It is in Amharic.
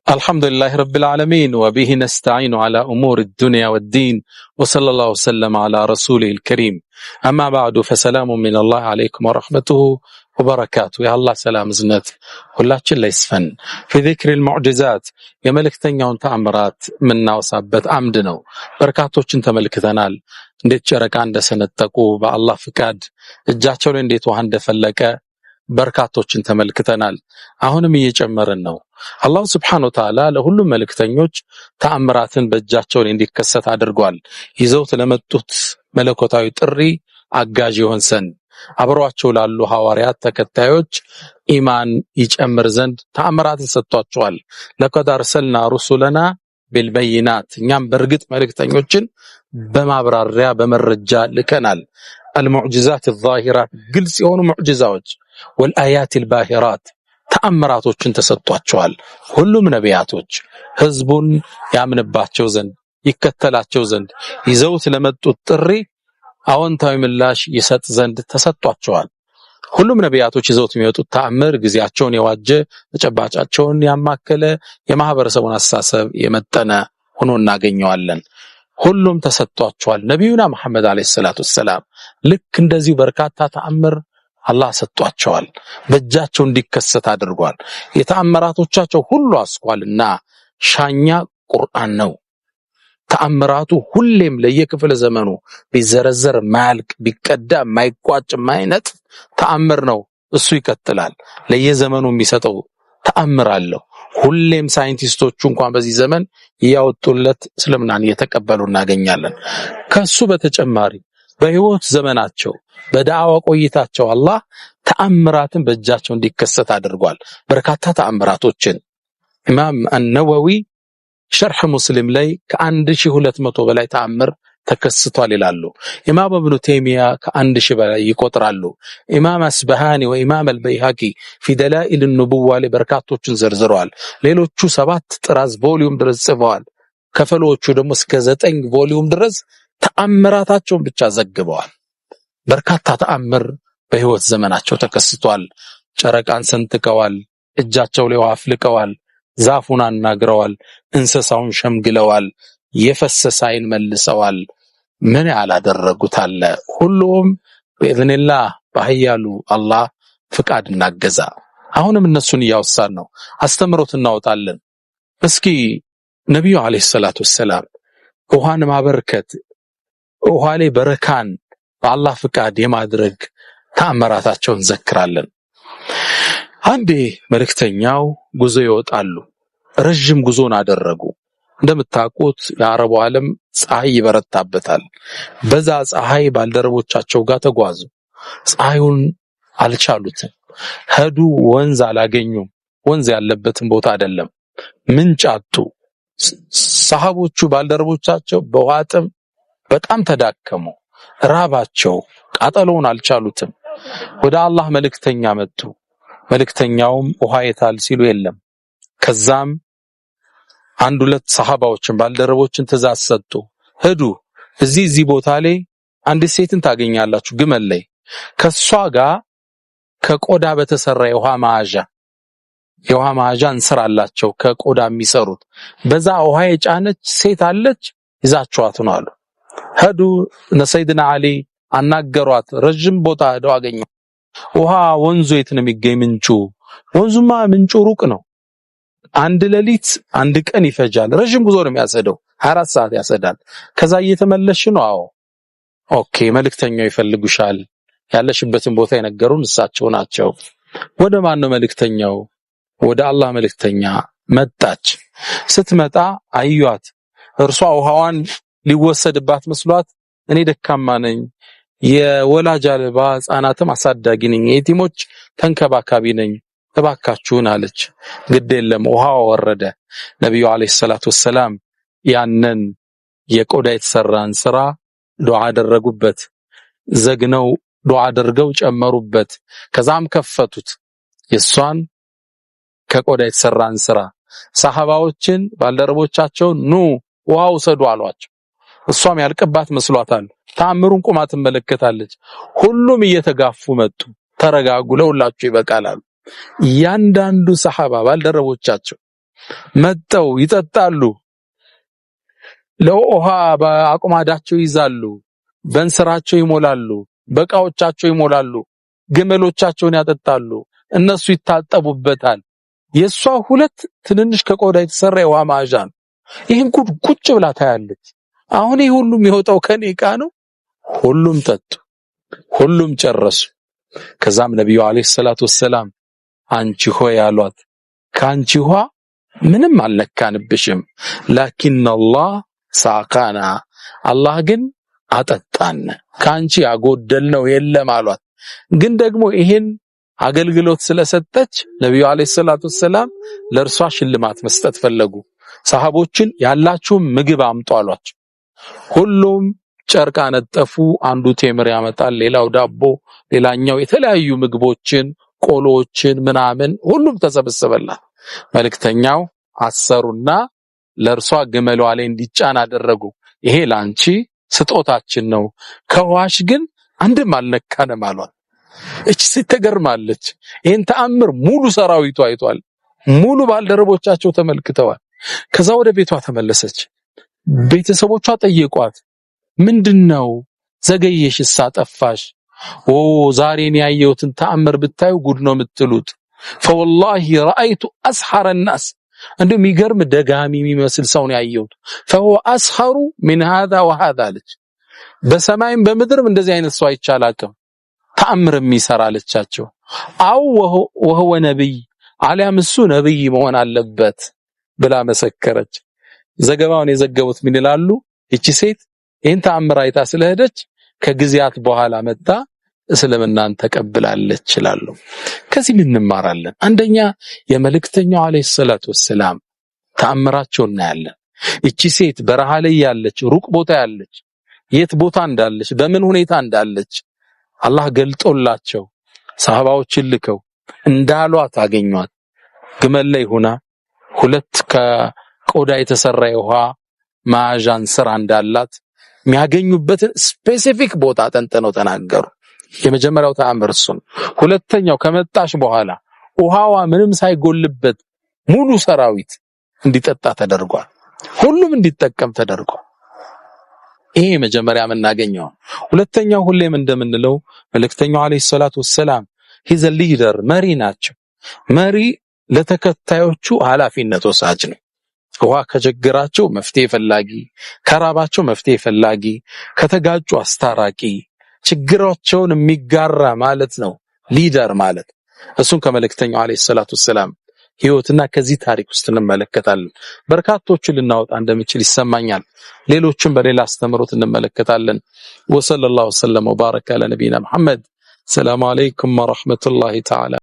الحمد لله رب العالمين وبه نستعين على أمور الدنيا والدين وصلى الله وسلم على رسوله الكريم أما بعد فسلام من الله عليكم ورحمته وبركاته. يا الله سلام زنت ሁላችን ላይ ይስፈን። في ذكر المعجزات የመልእክተኛውን ተአምራት ምናወሳበት አምድ ነው። በርካቶችን ተመልክተናል። እንዴት ጨረቃ እንደሰነጠቁ በአላህ ፍቃድ እጃቸው ላይ እንዴት ውሃ እንደፈለቀ በርካቶችን ተመልክተናል። አሁንም እየጨመረን ነው። አላህ Subhanahu Wa Ta'ala ለሁሉም መልእክተኞች ተአምራትን በእጃቸው ላይ እንዲከሰት አድርጓል። ይዘውት ለመጡት መለኮታዊ ጥሪ አጋዥ ይሆን ዘንድ አብረዋቸው ላሉ ሐዋርያት ተከታዮች ኢማን ይጨምር ዘንድ ተአምራትን ሰጥቷቸዋል። ለቀድ አርሰልና ሩሱለና ቢልበይናት እኛም በርግጥ መልእክተኞችን በማብራሪያ በመረጃ ልከናል። المعجزات الظاهرات ግልጽ የሆኑ ሙዕጂዛዎች والآيات الباهرات ተአምራቶችን ተሰጥቷቸዋል። ሁሉም ነቢያቶች ህዝቡን ያምንባቸው ዘንድ ይከተላቸው ዘንድ ይዘውት ለመጡት ጥሪ አዎንታዊ ምላሽ ይሰጥ ዘንድ ተሰጥቷቸዋል። ሁሉም ነቢያቶች ይዘውት የሚወጡት ተአምር ጊዜያቸውን የዋጀ ተጨባጫቸውን ያማከለ የማህበረሰቡን አስተሳሰብ የመጠነ ሆኖ እናገኘዋለን። ሁሉም ተሰጥቷቸዋል። ነብዩና መሐመድ አለይሂ ሰላቱ ሰላም ልክ እንደዚሁ በርካታ ተአምር አላህ ሰጥቷቸዋል። በእጃቸው እንዲከሰት አድርጓል። የተአምራቶቻቸው ሁሉ አስኳልና ሻኛ ቁርአን ነው። ተአምራቱ ሁሌም ለየክፍለ ዘመኑ ቢዘረዘር ማያልቅ ቢቀዳ ማይቋጭ ማይነት ተአምር ነው። እሱ ይቀጥላል። ለየዘመኑ የሚሰጠው ተአምር አለው። ሁሌም ሳይንቲስቶቹ እንኳን በዚህ ዘመን ያወጡለት እስልምናን እየተቀበሉ እናገኛለን። ከሱ በተጨማሪ በህይወት ዘመናቸው በዳዕዋ ቆይታቸው አላህ ተአምራትን በእጃቸው እንዲከሰት አድርጓል። በርካታ ተአምራቶችን ኢማም አን-ነወዊ ሸርህ ሙስሊም ላይ ከ1200 በላይ ተአምር ተከስቷል ይላሉ። ኢማም ኢብኑ ተይሚያ ከ1000 በላይ ይቆጥራሉ። ኢማም አስበሃኒ ወኢማም አልበይሃቂ في دلائل النبوة ላይ በርካቶችን ዘርዝረዋል። ሌሎቹ 7 ጥራዝ ቮሊዩም ድረስ ጽፈዋል። ከፈሎቹ ደግሞ እስከ 9 ቮሊዩም ድረስ ተአምራታቸውን ብቻ ዘግበዋል። በርካታ ተአምር በህይወት ዘመናቸው ተከስቷል። ጨረቃን ሰንጥቀዋል፣ እጃቸው ላይ ውሃ አፍልቀዋል፣ ዛፉን አናግረዋል፣ እንስሳውን ሸምግለዋል፣ የፈሰሰ አይን መልሰዋል። ምን ያላደረጉት አለ? ሁሉም በኢዝኒላህ በኃያሉ አላህ ፍቃድ እናገዛ። አሁንም እነሱን እያወሳን ነው። አስተምሮት እናወጣለን። እስኪ ነብዩ አለይሂ ሰላቱ ሰላም ውሃን ማበርከት ውሃ ላይ በረካን በአላህ ፍቃድ የማድረግ ተአምራታቸውን ዘክራለን። አንዴ መልእክተኛው ጉዞ ይወጣሉ። ረጅም ጉዞን አደረጉ። እንደምታውቁት የአረቡ ዓለም ፀሐይ ይበረታበታል። በዛ ፀሐይ ባልደረቦቻቸው ጋር ተጓዙ። ፀሐዩን አልቻሉትም። ሄዱ። ወንዝ አላገኙም። ወንዝ ያለበትን ቦታ አይደለም። ምንጭ አጡ። ሰሃቦቹ ባልደረቦቻቸው በዋጥም በጣም ተዳከሙ። ራባቸው። ቃጠሎውን አልቻሉትም። ወደ አላህ መልእክተኛ መጡ። መልእክተኛውም ውሃ የታል ሲሉ የለም። ከዛም አንድ ሁለት ሰሃባዎችን ባልደረቦችን ትእዛዝ ሰጡ። ሄዱ። እዚህ ቦታ ላይ አንዲት ሴትን ታገኛላችሁ፣ ግመል ላይ ከሷ ጋር ከቆዳ በተሰራ የውሃ መያዣ እንስራላቸው ከቆዳ የሚሰሩት በዛ ውሃ የጫነች ሴት አለች፣ ይዛቸዋት ነው አሉ። ሄዱ። ሰይድና አሊ አናገሯት። ረጅም ቦታ ሄደው አገኙ። ውሃ ወንዙ የት ነው የሚገኝ? ወንዙማ ምንጩ ሩቅ ነው። አንድ ሌሊት አንድ ቀን ይፈጃል። ረጅም ጉዞ ነው የሚያሰደው። 24 ሰዓት ያሰዳል። ከዛ እየተመለሽ ነው? አዎ። ኦኬ፣ መልእክተኛው ይፈልጉሻል። ያለሽበትን ቦታ የነገሩን እሳቸው ናቸው። ወደ ማን ነው መልእክተኛው? ወደ አላህ መልእክተኛ መጣች። ስትመጣ አዩአት። እርሷ ውሃዋን ሊወሰድባት መስሏት እኔ ደካማ ነኝ፣ የወላጅ አልባ ህፃናትም አሳዳጊ ነኝ፣ የቲሞች ተንከባካቢ ነኝ፣ እባካችሁን አለች። ግድ የለም ውሃው ወረደ። ነብዩ አለይሂ ሰላቱ ሰላም ያንን የቆዳ የተሰራን ስራ ዱዓ አደረጉበት። ዘግነው ዱዓ አድርገው ጨመሩበት። ከዛም ከፈቱት። የሷን ከቆዳ የተሰራን ስራ ሰሃባዎችን ባልደረቦቻቸው ኑ ውሃው ሰዱ አሏቸው። እሷም ያልቀባት መስሏታል። ተአምሩን ቁማ ትመለከታለች። ሁሉም እየተጋፉ መጡ። ተረጋጉ፣ ለሁላችሁ ይበቃል አሉ። ያንዳንዱ ሰሃባ ባልደረቦቻቸው መጠው ይጠጣሉ። ለውሃ በአቁማዳቸው ይዛሉ፣ በእንስራቸው ይሞላሉ፣ በቃዎቻቸው ይሞላሉ፣ ግመሎቻቸውን ያጠጣሉ፣ እነሱ ይታጠቡበታል። የሷ ሁለት ትንንሽ ከቆዳ የተሰራ የውሃ ማዕዣ ነው። ይህን ቁጭ ብላ ታያለች። አሁን ይህ ሁሉም የወጣው ከኔ ዕቃ ነው። ሁሉም ጠጡ፣ ሁሉም ጨረሱ። ከዛም ነብዩ አለይሂ ሰላቱ ወሰላም አንቺ ሆይ አሏት፣ ካንቺ ውሃ ምንም አልነካንብሽም፣ ላኪን አላህ ሳቃና፣ አላህ ግን አጠጣን፣ ካንቺ ያጎደልነው የለም አሏት። ግን ደግሞ ይሄን አገልግሎት ስለሰጠች ነብዩ አለይሂ ሰላቱ ወሰላም ለእርሷ ሽልማት መስጠት ፈለጉ። ሰሃቦችን ያላችሁ ምግብ አምጡ አሏቸው። ሁሉም ጨርቅ አነጠፉ። አንዱ ቴምር ያመጣል፣ ሌላው ዳቦ፣ ሌላኛው የተለያዩ ምግቦችን፣ ቆሎችን ምናምን ሁሉም ተሰበሰበላት። መልእክተኛው አሰሩና ለእርሷ ግመሏ ላይ እንዲጫን አደረጉ። ይሄ ላንቺ ስጦታችን ነው፣ ከዋሽ ግን አንድም አልነካንም አሏት። እቺ ስትገርማለች። ይሄን ተአምር ሙሉ ሰራዊቱ አይቷል፣ ሙሉ ባልደረቦቻቸው ተመልክተዋል። ከዛ ወደ ቤቷ ተመለሰች። ቤተሰቦቿ ጠየቋት፣ ምንድነው ዘገየሽስ? ጠፋሽ? ዛሬን ያየሁትን ተአምር ብታዩ ጉድ ነው የምትሉት። فوالله رأيت أسحر الناس እንደው የሚገርም ደጋሚ የሚመስል ሰው ነው ያየሁት። فهو أسحر من هذا وهذا አለች። በሰማይም በምድርም እንደዚህ አይነት ሰው አይቻላቅም፣ ተአምር የሚሰራ አለቻቸው። አው وهو ነብይ፣ አሊያም እሱ ነብይ መሆን አለበት ብላ መሰከረች። ዘገባውን የዘገቡት ምን ይላሉ? እቺ ሴት ይህን ተአምር አይታ ስለሄደች ከጊዜያት በኋላ መጣ እስልምናን ተቀብላለች ይላሉ። ከዚህ ምን እንማራለን? አንደኛ የመልእክተኛው አለይሂ ሰላቱ ወሰላም ተአምራቸው እናያለን። እቺ ሴት በረሃ ላይ ያለች፣ ሩቅ ቦታ ያለች፣ የት ቦታ እንዳለች፣ በምን ሁኔታ እንዳለች አላህ ገልጦላቸው ሰሃባዎችን ልከው እንዳሏት አገኟት። ግመል ላይ ሆና ሁለት ከቆዳ የተሰራ የውሃ ማዕዣን ስራ እንዳላት የሚያገኙበትን ስፔሲፊክ ቦታ ጠንጥነው ተናገሩ። የመጀመሪያው ተአምር እሱ ነው። ሁለተኛው ከመጣሽ በኋላ ውሃዋ ምንም ሳይጎልበት ሙሉ ሰራዊት እንዲጠጣ ተደርጓል። ሁሉም እንዲጠቀም ተደርጓል። ይሄ መጀመሪያ የምናገኘው። ሁለተኛው ሁሌም እንደምንለው መልእክተኛው አለይሂ ሰላቱ ወሰላም ሂዘ ሊደር፣ መሪ ናቸው። መሪ ለተከታዮቹ ኃላፊነት ወሳጅ ነው። ውሃ ከቸገራቸው መፍትሄ ፈላጊ፣ ከራባቸው መፍትሄ ፈላጊ፣ ከተጋጩ አስታራቂ፣ ችግራቸውን የሚጋራ ማለት ነው ሊደር ማለት። እሱን ከመልእክተኛው አለይሂ ሰላቱ ወሰላም ህይወትና ከዚህ ታሪክ ውስጥ እንመለከታለን። በርካቶችን ልናወጣ እንደምችል ይሰማኛል። ሌሎችን በሌላ አስተምሮት እንመለከታለን። ወሰለላሁ ዐለ ወሰለም ወባረከ ዐለ ነቢይና መሐመድ። ሰላም አለይኩም ወራህመቱላሂ ተዓላ